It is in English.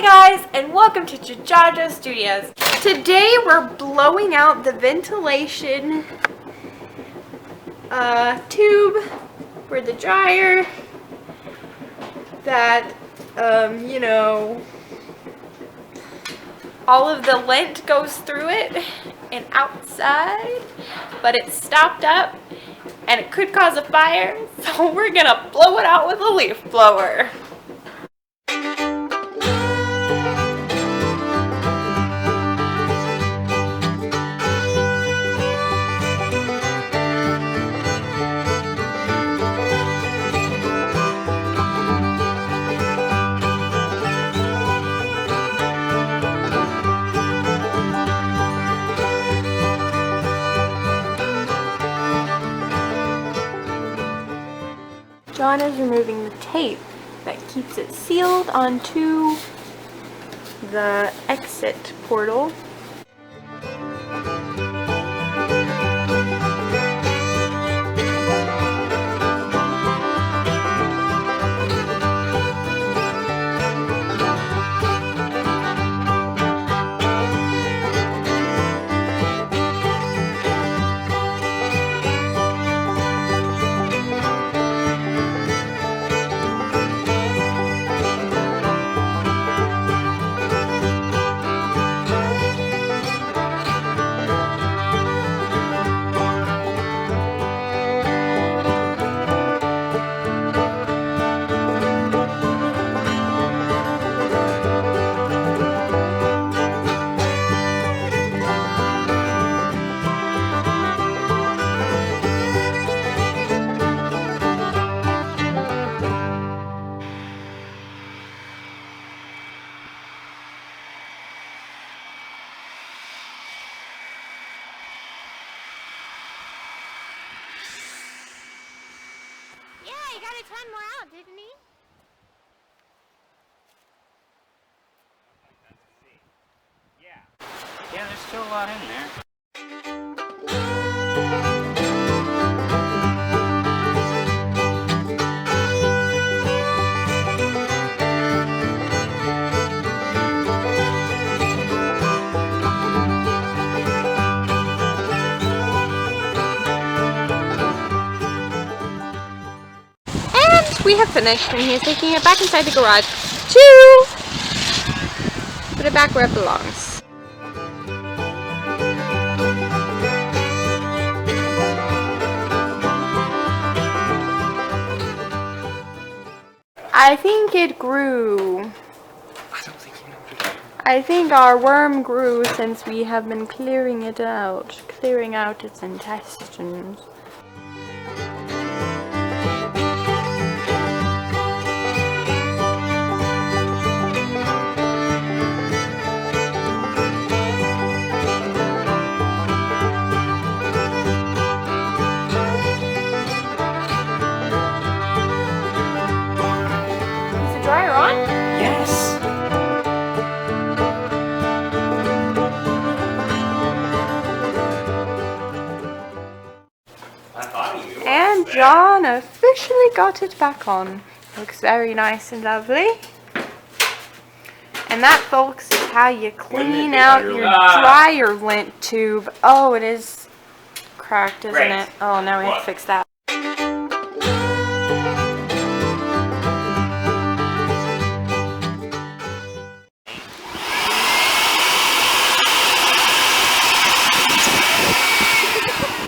guys, and welcome to GiJaJo Studios. Today we're blowing out the ventilation tube for the dryer that, you know, all of the lint goes through it and outside, but it's stopped up and it could cause a fire, so we're gonna blow it out with a leaf blower. John is removing the tape that keeps it sealed onto the exit portal. Yeah, he got a ton more out, didn't he? Yeah, there's still a lot in there. We have finished, and he is taking it back inside the garage to put it back where it belongs. I think it grew. I don't think you know what you're doing. I think our worm grew since we have been clearing it out, clearing out its intestines. Dryer on? Yes! And John officially got it back on. Looks very nice and lovely. And that, folks, is how you clean out your dryer lint tube. Oh, it is cracked, isn't it? Oh, now we have to fix that.